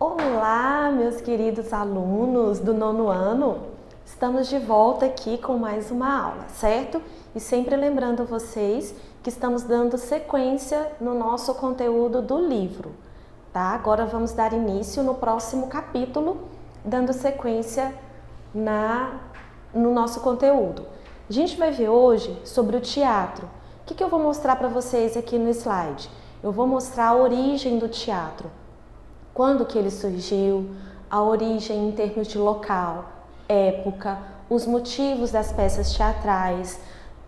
Olá, meus queridos alunos do nono ano! Estamos de volta aqui com mais uma aula, certo? E sempre lembrando vocês que estamos dando sequência no nosso conteúdo do livro, tá? Agora vamos dar início no próximo capítulo, dando sequência no nosso conteúdo. A gente vai ver hoje sobre o teatro. O que eu vou mostrar para vocês aqui no slide? Eu vou mostrar a origem do teatro. Quando que ele surgiu, a origem em termos de local, época, os motivos das peças teatrais,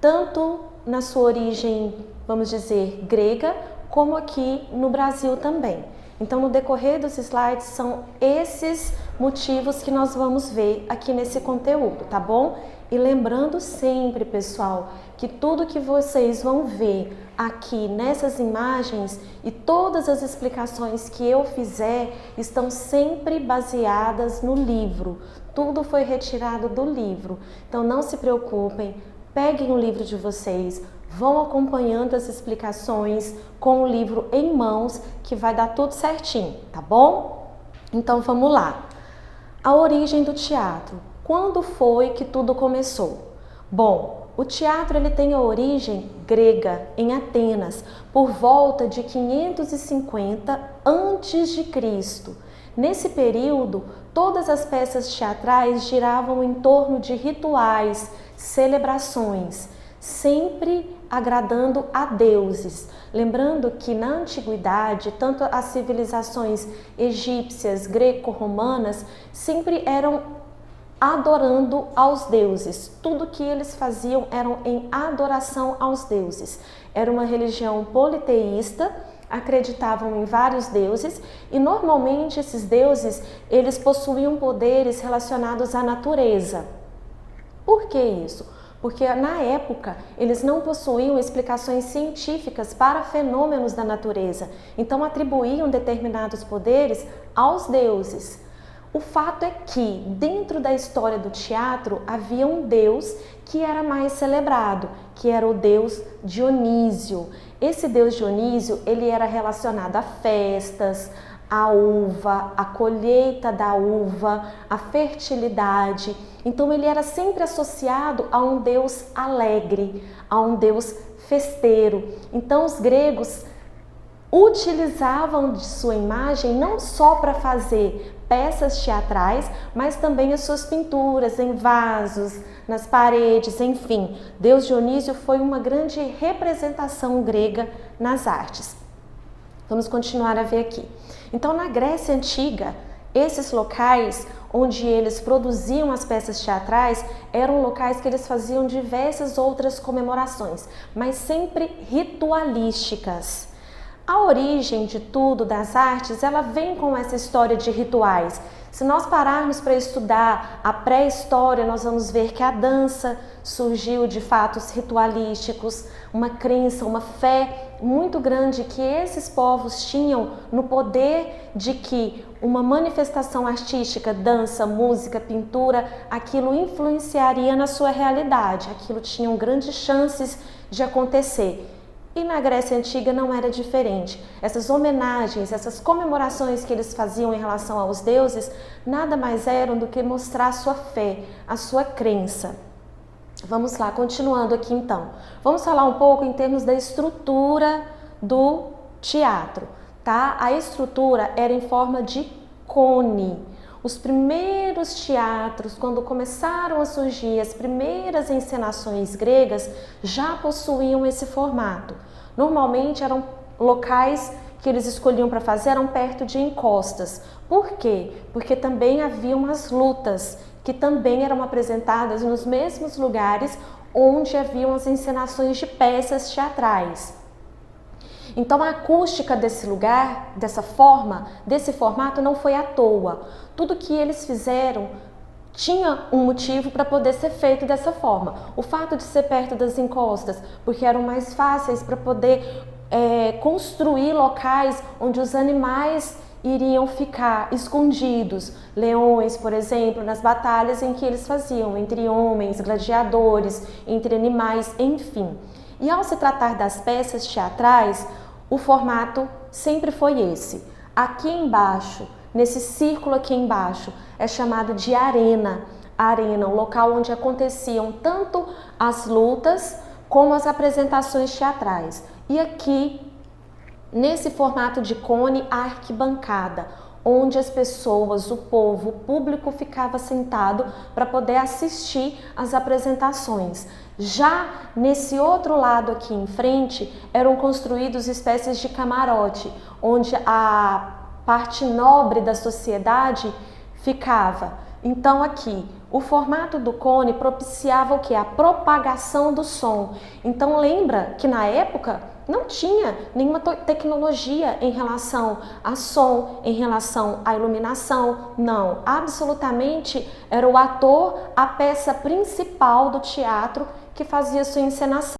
tanto na sua origem, vamos dizer, grega, como aqui no Brasil também. Então, no decorrer dos slides, são esses motivos que nós vamos ver aqui nesse conteúdo, tá bom? E lembrando sempre, pessoal, que tudo que vocês vão ver aqui nessas imagens e todas as explicações que eu fizer estão sempre baseadas no livro. Tudo foi retirado do livro. Então não se preocupem, peguem o livro de vocês, vão acompanhando as explicações com o livro em mãos que vai dar tudo certinho, tá bom? Então vamos lá. A origem do teatro. Quando foi que tudo começou? Bom, o teatro ele tem a origem grega em Atenas, por volta de 550 a.C. Nesse período, todas as peças teatrais giravam em torno de rituais, celebrações, sempre agradando a deuses. Lembrando que na antiguidade, tanto as civilizações egípcias, greco-romanas, sempre eram adorando aos deuses. Tudo que eles faziam eram em adoração aos deuses. Era uma religião politeísta, acreditavam em vários deuses e normalmente esses deuses, eles possuíam poderes relacionados à natureza. Por que isso? Porque na época eles não possuíam explicações científicas para fenômenos da natureza, então atribuíam determinados poderes aos deuses. O fato é que, dentro da história do teatro, havia um deus que era mais celebrado, que era o deus Dionísio. Esse deus Dionísio, ele era relacionado a festas, a uva, a colheita da uva, a fertilidade. Então ele era sempre associado a um deus alegre, a um deus festeiro. Então os gregos utilizavam de sua imagem não só para fazer peças teatrais, mas também as suas pinturas em vasos, nas paredes, enfim. Deus Dionísio foi uma grande representação grega nas artes. Vamos continuar a ver aqui. Então, na Grécia Antiga, esses locais onde eles produziam as peças teatrais eram locais que eles faziam diversas outras comemorações, mas sempre ritualísticas. A origem de tudo, das artes, ela vem com essa história de rituais. Se nós pararmos para estudar a pré-história, nós vamos ver que a dança surgiu de fatos ritualísticos, uma crença, uma fé muito grande que esses povos tinham no poder de que uma manifestação artística, dança, música, pintura, aquilo influenciaria na sua realidade, aquilo tinha grandes chances de acontecer. E na Grécia Antiga não era diferente. Essas homenagens, essas comemorações que eles faziam em relação aos deuses, nada mais eram do que mostrar a sua fé, a sua crença. Vamos lá, continuando aqui então. Vamos falar um pouco em termos da estrutura do teatro, tá? A estrutura era em forma de cone. Os primeiros teatros, quando começaram a surgir as primeiras encenações gregas, já possuíam esse formato. Normalmente eram locais que eles escolhiam para fazer, eram perto de encostas. Por quê? Porque também haviam as lutas, que também eram apresentadas nos mesmos lugares onde haviam as encenações de peças teatrais. Então a acústica desse lugar, dessa forma, desse formato não foi à toa. Tudo que eles fizeram tinha um motivo para poder ser feito dessa forma. O fato de ser perto das encostas, porque eram mais fáceis para poder construir locais onde os animais iriam ficar escondidos. Leões, por exemplo, nas batalhas em que eles faziam, entre homens, gladiadores, entre animais, enfim. E ao se tratar das peças teatrais, o formato sempre foi esse. Aqui embaixo nesse círculo aqui embaixo, é chamado de arena. Arena, o local onde aconteciam tanto as lutas como as apresentações teatrais. E aqui, nesse formato de cone, a arquibancada, onde as pessoas, o povo, o público ficava sentado para poder assistir às apresentações. Já nesse outro lado aqui em frente, eram construídos espécies de camarote, onde a parte nobre da sociedade ficava. Então aqui, o formato do cone propiciava o que? A propagação do som. Então lembra que na época não tinha nenhuma tecnologia em relação a som, em relação à iluminação, não. Absolutamente era o ator, a peça principal do teatro que fazia sua encenação.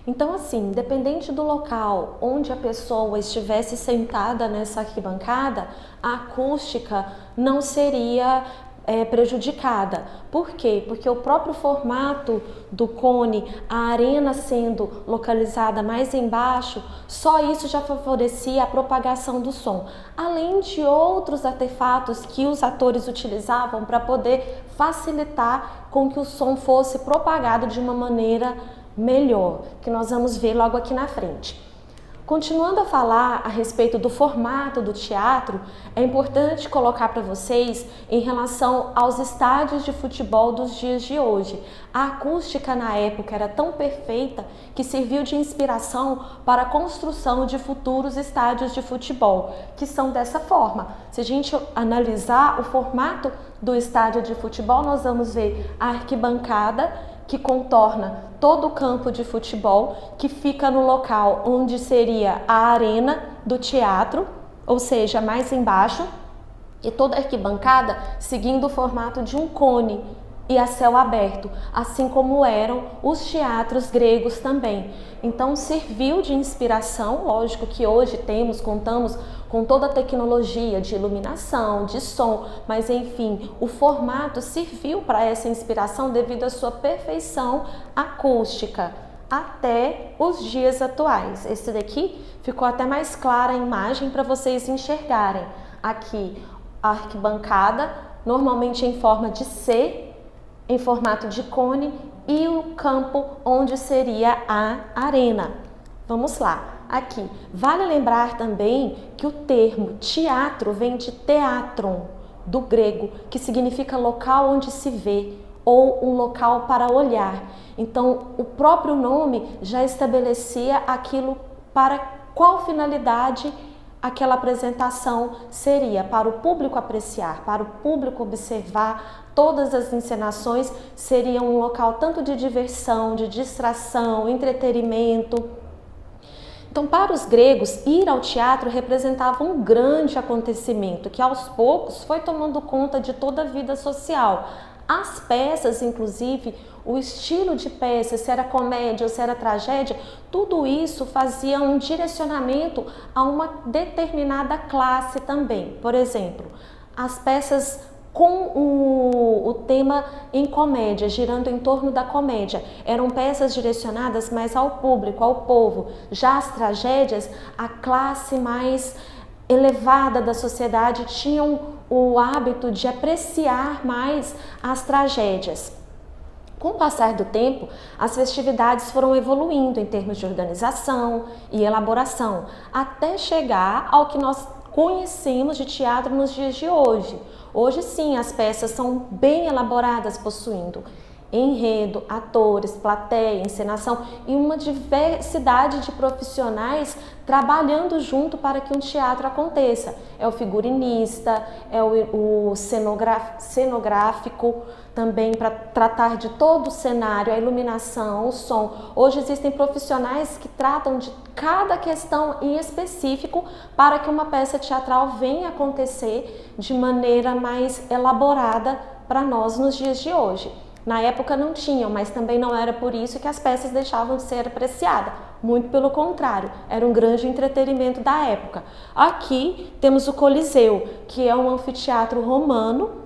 Então assim, independente do local onde a pessoa estivesse sentada nessa arquibancada, a acústica não seria prejudicada. Por quê? Porque o próprio formato do cone, a arena sendo localizada mais embaixo, só isso já favorecia a propagação do som, além de outros artefatos que os atores utilizavam para poder facilitar com que o som fosse propagado de uma maneira melhor, que nós vamos ver logo aqui na frente. Continuando a falar a respeito do formato do teatro, é importante colocar para vocês em relação aos estádios de futebol dos dias de hoje. A acústica na época era tão perfeita que serviu de inspiração para a construção de futuros estádios de futebol, que são dessa forma. Se a gente analisar o formato do estádio de futebol, nós vamos ver a arquibancada, que contorna todo o campo de futebol, que fica no local onde seria a arena do teatro, ou seja, mais embaixo, e toda a arquibancada seguindo o formato de um cone e a céu aberto, assim como eram os teatros gregos também. Então serviu de inspiração, lógico que hoje contamos com toda a tecnologia de iluminação, de som, mas enfim, o formato serviu para essa inspiração devido à sua perfeição acústica até os dias atuais. Esse daqui ficou até mais clara a imagem para vocês enxergarem. Aqui a arquibancada, normalmente em forma de C, em formato de cone, e o campo onde seria a arena. Vamos lá. Aqui, vale lembrar também que o termo teatro vem de teatron, do grego, que significa local onde se vê ou um local para olhar. Então, o próprio nome já estabelecia aquilo para qual finalidade aquela apresentação seria, para o público apreciar, para o público observar. Todas as encenações seriam um local tanto de diversão, de distração, entretenimento. Então, para os gregos, ir ao teatro representava um grande acontecimento que aos poucos foi tomando conta de toda a vida social. As peças, inclusive, o estilo de peça, se era comédia ou se era tragédia, tudo isso fazia um direcionamento a uma determinada classe também. Por exemplo, as peças com o tema em comédia, girando em torno da comédia, eram peças direcionadas mais ao público, ao povo. Já as tragédias, a classe mais elevada da sociedade tinham o hábito de apreciar mais as tragédias. Com o passar do tempo, as festividades foram evoluindo em termos de organização e elaboração, até chegar ao que nós conhecemos de teatro nos dias de hoje. Hoje sim, as peças são bem elaboradas, possuindo enredo, atores, plateia, encenação e uma diversidade de profissionais trabalhando junto para que um teatro aconteça. É o figurinista, é o cenográfico, também para tratar de todo o cenário, a iluminação, o som. Hoje existem profissionais que tratam de cada questão em específico para que uma peça teatral venha acontecer de maneira mais elaborada para nós nos dias de hoje. Na época não tinham, mas também não era por isso que as peças deixavam de ser apreciadas. Muito pelo contrário, era um grande entretenimento da época. Aqui temos o Coliseu, que é um anfiteatro romano,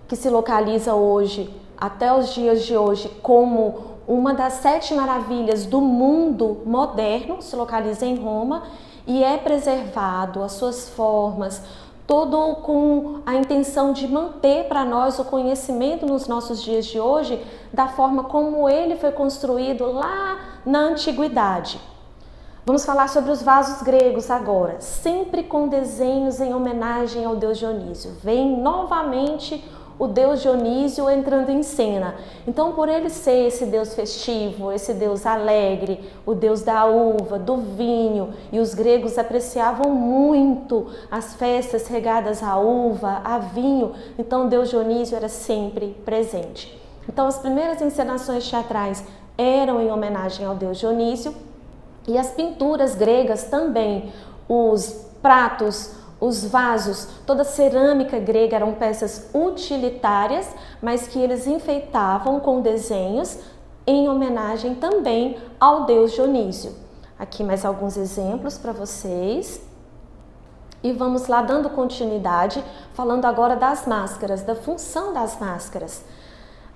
que se localiza hoje, até os dias de hoje, como uma das 7 maravilhas do mundo moderno, se localiza em Roma, e é preservado, as suas formas, todo com a intenção de manter para nós o conhecimento nos nossos dias de hoje da forma como ele foi construído lá na antiguidade. Vamos falar sobre os vasos gregos agora, sempre com desenhos em homenagem ao deus Dionísio. Vem novamente o deus Dionísio entrando em cena. Então, por ele ser esse deus festivo, esse deus alegre, o deus da uva, do vinho, e os gregos apreciavam muito as festas regadas a uva, a vinho, então o deus Dionísio era sempre presente. Então, as primeiras encenações teatrais eram em homenagem ao deus Dionísio, e as pinturas gregas também, os pratos, os vasos, toda a cerâmica grega eram peças utilitárias, mas que eles enfeitavam com desenhos em homenagem também ao deus Dionísio. Aqui mais alguns exemplos para vocês. E vamos lá dando continuidade, falando agora das máscaras, da função das máscaras.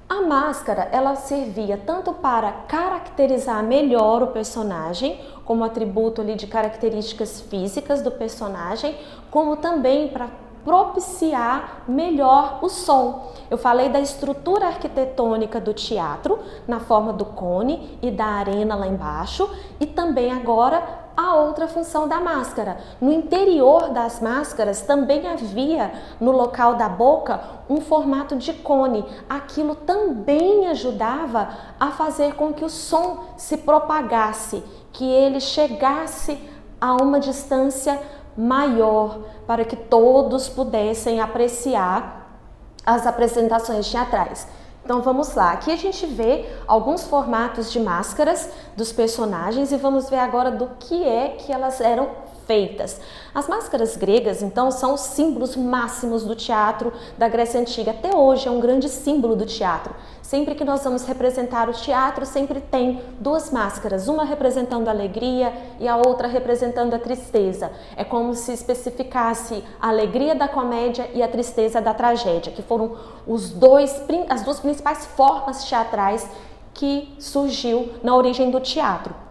A máscara, ela servia tanto para caracterizar melhor o personagem, como atributo ali de características físicas do personagem, como também para propiciar melhor o som. Eu falei da estrutura arquitetônica do teatro, na forma do cone e da arena lá embaixo, e também agora a outra função da máscara. No interior das máscaras também havia, no local da boca, um formato de cone. Aquilo também ajudava a fazer com que o som se propagasse, que ele chegasse a uma distância maior, para que todos pudessem apreciar as apresentações teatrais. Então vamos lá, aqui a gente vê alguns formatos de máscaras dos personagens e vamos ver agora do que elas eram feitas. As máscaras gregas, então, são os símbolos máximos do teatro da Grécia Antiga. Até hoje é um grande símbolo do teatro. Sempre que nós vamos representar o teatro, sempre tem duas máscaras, uma representando a alegria e a outra representando a tristeza. É como se especificasse a alegria da comédia e a tristeza da tragédia, que foram as duas principais formas teatrais que surgiu na origem do teatro.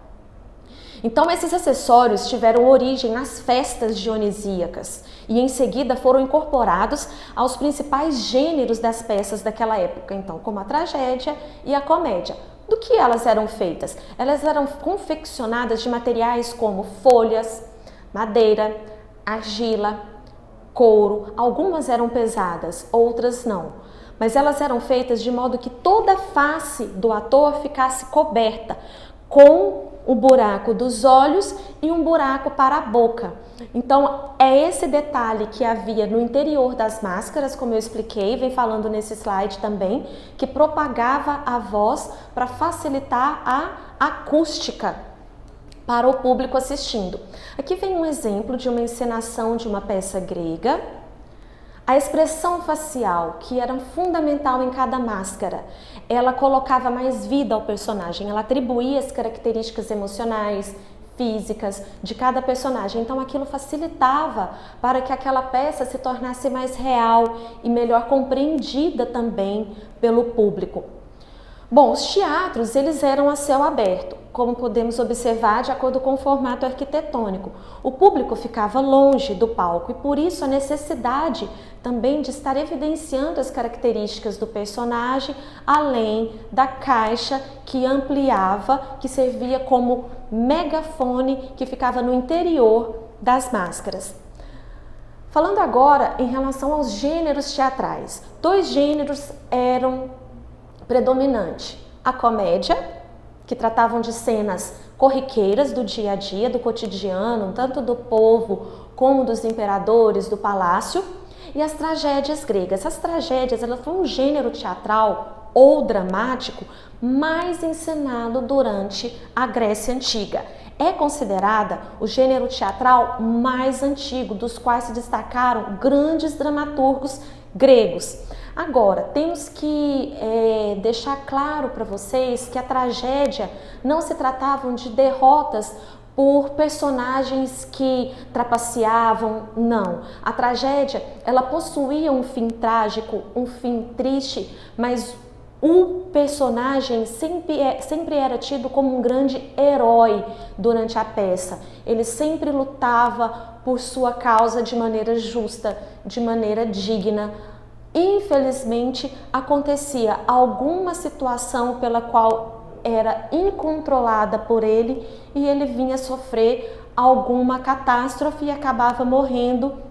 Então, esses acessórios tiveram origem nas festas dionisíacas e em seguida foram incorporados aos principais gêneros das peças daquela época, então, como a tragédia e a comédia. Do que elas eram feitas? Elas eram confeccionadas de materiais como folhas, madeira, argila, couro. Algumas eram pesadas, outras não. Mas elas eram feitas de modo que toda a face do ator ficasse coberta com o buraco dos olhos e um buraco para a boca. Então, é esse detalhe que havia no interior das máscaras, como eu expliquei, vem falando nesse slide também, que propagava a voz para facilitar a acústica para o público assistindo. Aqui vem um exemplo de uma encenação de uma peça grega. A expressão facial, que era fundamental em cada máscara, ela colocava mais vida ao personagem, ela atribuía as características emocionais, físicas de cada personagem. Então aquilo facilitava para que aquela peça se tornasse mais real e melhor compreendida também pelo público. Bom, os teatros, eles eram a céu aberto, como podemos observar de acordo com o formato arquitetônico. O público ficava longe do palco e por isso a necessidade também de estar evidenciando as características do personagem, além da caixa que ampliava, que servia como megafone que ficava no interior das máscaras. Falando agora em relação aos gêneros teatrais, dois gêneros eram predominante: a comédia, que tratavam de cenas corriqueiras do dia a dia, do cotidiano, tanto do povo como dos imperadores, do palácio, e as tragédias gregas. As tragédias, elas foram um gênero teatral ou dramático mais encenado durante a Grécia Antiga. É considerada o gênero teatral mais antigo, dos quais se destacaram grandes dramaturgos gregos. Agora, temos que deixar claro para vocês que a tragédia não se tratavam de derrotas por personagens que trapaceavam, não. A tragédia, ela possuía um fim trágico, um fim triste, mas O personagem sempre era tido como um grande herói durante a peça. Ele sempre lutava por sua causa de maneira justa, de maneira digna. Infelizmente, acontecia alguma situação pela qual era incontrolada por ele e ele vinha sofrer alguma catástrofe e acabava morrendo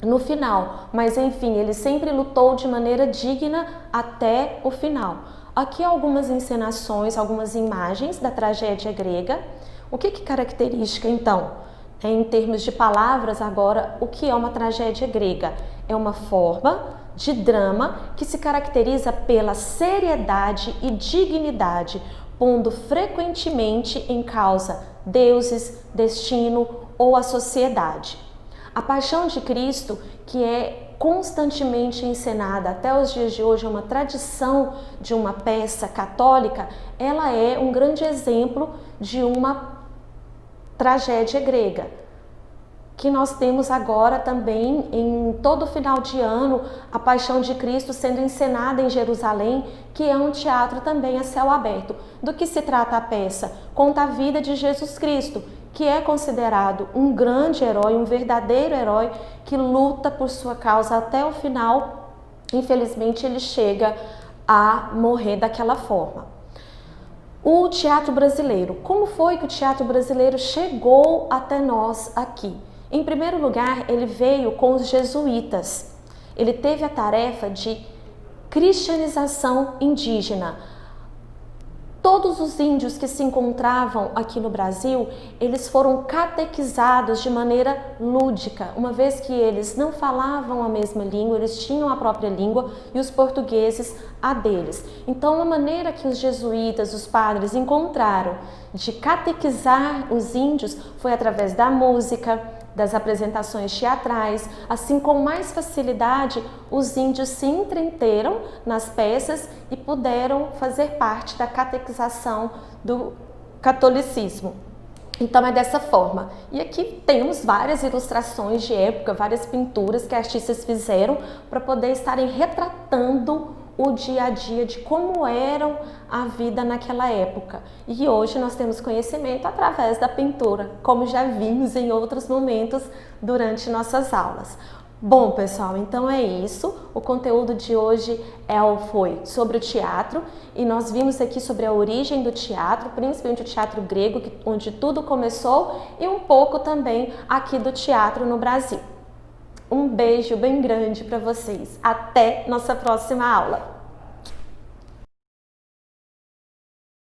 no final. Mas enfim, ele sempre lutou de maneira digna até o final. Aqui algumas encenações, algumas imagens da tragédia grega. O que caracteriza então? Em termos de palavras agora, o que é uma tragédia grega? É uma forma de drama que se caracteriza pela seriedade e dignidade, pondo frequentemente em causa deuses, destino ou a sociedade. A Paixão de Cristo, que é constantemente encenada até os dias de hoje, é uma tradição de uma peça católica, ela é um grande exemplo de uma tragédia grega, que nós temos agora também em todo final de ano, a Paixão de Cristo sendo encenada em Jerusalém, que é um teatro também a céu aberto. Do que se trata a peça? Conta a vida de Jesus Cristo, que é considerado um grande herói, um verdadeiro herói, que luta por sua causa até o final. Infelizmente, ele chega a morrer daquela forma. O teatro brasileiro. Como foi que o teatro brasileiro chegou até nós aqui? Em primeiro lugar, ele veio com os jesuítas. Ele teve a tarefa de cristianização indígena. Todos os índios que se encontravam aqui no Brasil, eles foram catequizados de maneira lúdica, uma vez que eles não falavam a mesma língua, eles tinham a própria língua e os portugueses a deles. Então, a maneira que os jesuítas, os padres, encontraram de catequizar os índios foi através da música, das apresentações teatrais. Assim, com mais facilidade, os índios se entreteram nas peças e puderam fazer parte da catequização do catolicismo. Então é dessa forma. E aqui temos várias ilustrações de época, várias pinturas que artistas fizeram para poder estarem retratando o dia a dia de como eram a vida naquela época. E hoje nós temos conhecimento através da pintura, como já vimos em outros momentos durante nossas aulas. Bom, pessoal, então é isso. O conteúdo de hoje foi sobre o teatro e nós vimos aqui sobre a origem do teatro, principalmente o teatro grego, onde tudo começou, e um pouco também aqui do teatro no Brasil. Um beijo bem grande para vocês. Até nossa próxima aula!